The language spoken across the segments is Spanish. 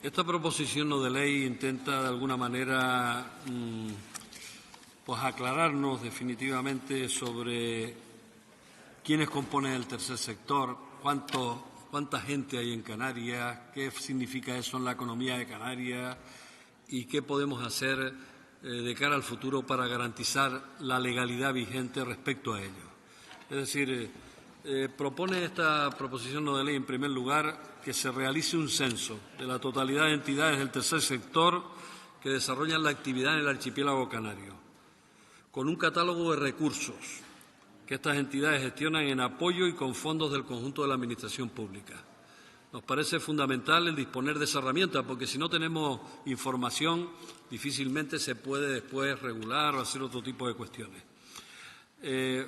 Esta proposición no de ley intenta de alguna manera pues aclararnos definitivamente sobre quiénes componen el tercer sector, cuánta gente hay en Canarias, qué significa eso en la economía de Canarias y qué podemos hacer de cara al futuro para garantizar la legalidad vigente respecto a ello. Es decir, propone esta proposición no de ley, en primer lugar, que se realice un censo de la totalidad de entidades del tercer sector que desarrollan la actividad en el archipiélago canario, con un catálogo de recursos que estas entidades gestionan en apoyo y con fondos del conjunto de la Administración pública. Nos parece fundamental el disponer de esa herramienta, porque si no tenemos información, difícilmente se puede después regular o hacer otro tipo de cuestiones.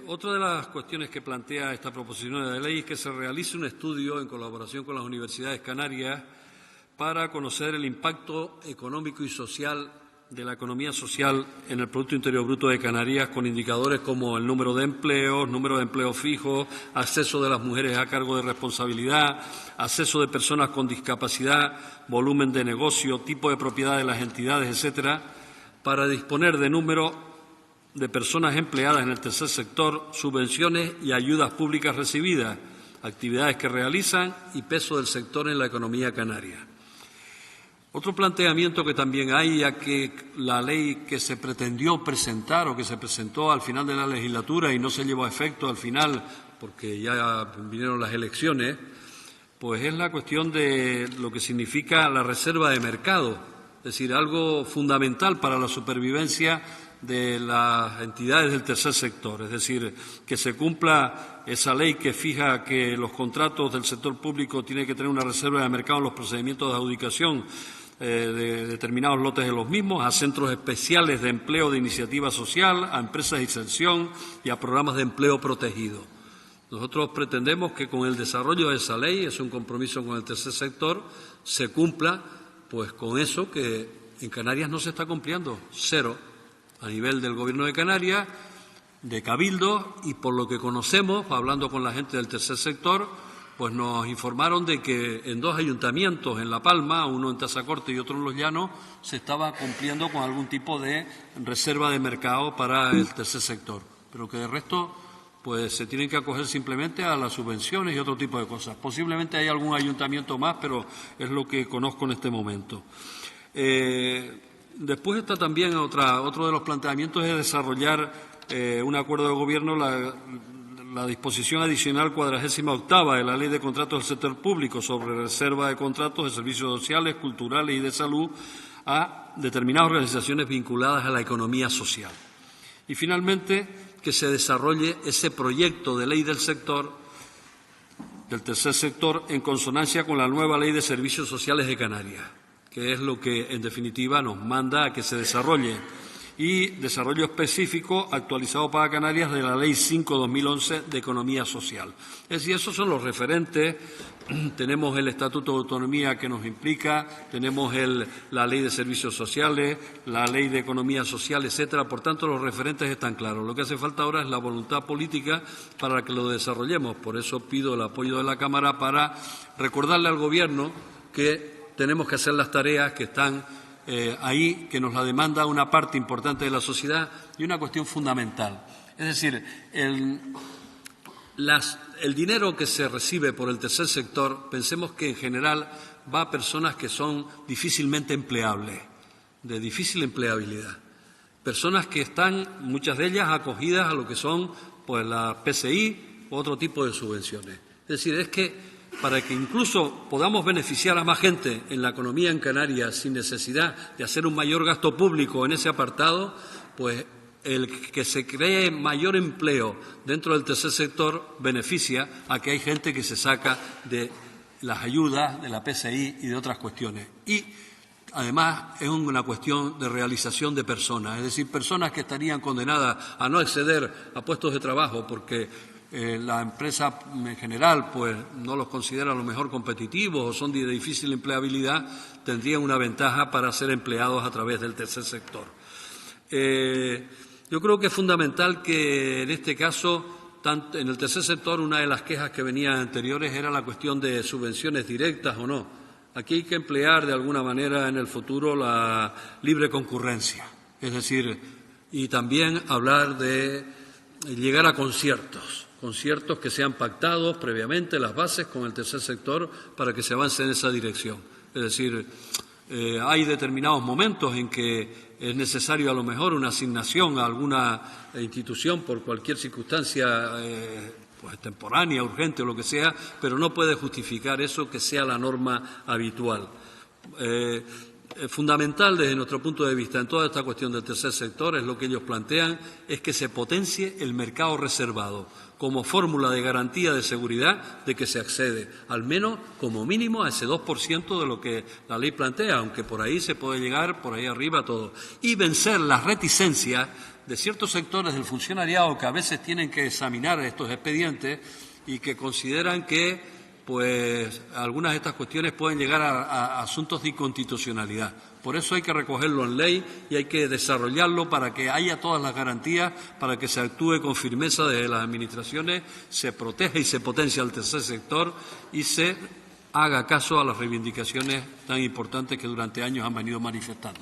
Otra de las cuestiones que plantea esta proposición de ley es que se realice un estudio en colaboración con las universidades canarias para conocer el impacto económico y social de la economía social en el Producto Interior Bruto de Canarias, con indicadores como el número de empleos, número de empleos fijos, acceso de las mujeres a cargo de responsabilidad, acceso de personas con discapacidad, volumen de negocio, tipo de propiedad de las entidades, etcétera, para disponer de número de personas empleadas en el tercer sector, subvenciones y ayudas públicas recibidas, actividades que realizan y peso del sector en la economía canaria. Otro planteamiento que también hay, ya que la ley que se pretendió presentar o que se presentó al final de la legislatura y no se llevó a efecto al final porque ya vinieron las elecciones, pues es la cuestión de lo que significa la reserva de mercado, es decir, algo fundamental para la supervivencia de las entidades del tercer sector, es decir, que se cumpla esa ley que fija que los contratos del sector público tienen que tener una reserva de mercado en los procedimientos de adjudicación de determinados lotes de los mismos, a centros especiales de empleo de iniciativa social, a empresas de inserción y a programas de empleo protegido. Nosotros pretendemos que con el desarrollo de esa ley, es un compromiso con el tercer sector, se cumpla pues con eso que en Canarias no se está cumpliendo, cero, a nivel del Gobierno de Canarias, de Cabildo, y por lo que conocemos, hablando con la gente del tercer sector, pues nos informaron de que en dos ayuntamientos en La Palma, uno en Tazacorte y otro en Los Llanos, se estaba cumpliendo con algún tipo de reserva de mercado para el tercer sector, pero que de resto pues se tienen que acoger simplemente a las subvenciones y otro tipo de cosas. Posiblemente hay algún ayuntamiento más, pero es lo que conozco en este momento. Después está también otro de los planteamientos es desarrollar un acuerdo de gobierno, la disposición adicional 48ª de la Ley de Contratos del Sector Público sobre reserva de contratos de servicios sociales, culturales y de salud a determinadas organizaciones vinculadas a la economía social. Y finalmente, que se desarrolle ese proyecto de ley del sector, del tercer sector, en consonancia con la nueva Ley de Servicios Sociales de Canarias, que es lo que, en definitiva, nos manda a que se desarrolle, y desarrollo específico actualizado para Canarias de la Ley 5/2011 de Economía Social. Es decir, esos son los referentes. Tenemos el Estatuto de Autonomía que nos implica, tenemos la Ley de Servicios Sociales, la Ley de Economía Social, etcétera. Por tanto, los referentes están claros. Lo que hace falta ahora es la voluntad política para que lo desarrollemos. Por eso pido el apoyo de la Cámara para recordarle al Gobierno que tenemos que hacer las tareas que están ahí, que nos la demanda una parte importante de la sociedad, y una cuestión fundamental. Es decir, el dinero que se recibe por el tercer sector, pensemos que en general va a personas que son difícilmente empleables, de difícil empleabilidad. Personas que están, muchas de ellas, acogidas a lo que son pues la PSI u otro tipo de subvenciones. Es decir, es que para que incluso podamos beneficiar a más gente en la economía en Canarias sin necesidad de hacer un mayor gasto público en ese apartado, pues el que se cree mayor empleo dentro del tercer sector beneficia a que hay gente que se saca de las ayudas, de la PSI y de otras cuestiones. Y además es una cuestión de realización de personas, es decir, personas que estarían condenadas a no acceder a puestos de trabajo porque la empresa en general pues no los considera a lo mejor competitivos o son de difícil empleabilidad, tendrían una ventaja para ser empleados a través del tercer sector. Yo creo que es fundamental que en este caso, tanto en el tercer sector, una de las quejas que venían anteriores era la cuestión de subvenciones directas o no. Aquí hay que emplear de alguna manera en el futuro la libre concurrencia, es decir, y también hablar de llegar a conciertos que sean pactados previamente, las bases con el tercer sector para que se avance en esa dirección. Es decir, hay determinados momentos en que es necesario a lo mejor una asignación a alguna institución por cualquier circunstancia pues temporánea, urgente o lo que sea, pero no puede justificar eso que sea la norma habitual. Fundamental desde nuestro punto de vista en toda esta cuestión del tercer sector es lo que ellos plantean, es que se potencie el mercado reservado como fórmula de garantía de seguridad de que se accede, al menos como mínimo, a ese 2% de lo que la ley plantea, aunque por ahí se puede llegar, por ahí arriba todo. Y vencer las reticencias de ciertos sectores del funcionariado que a veces tienen que examinar estos expedientes y que consideran que pues algunas de estas cuestiones pueden llegar a asuntos de inconstitucionalidad. Por eso hay que recogerlo en ley y hay que desarrollarlo para que haya todas las garantías, para que se actúe con firmeza desde las administraciones, se proteja y se potencie al tercer sector y se haga caso a las reivindicaciones tan importantes que durante años han venido manifestando.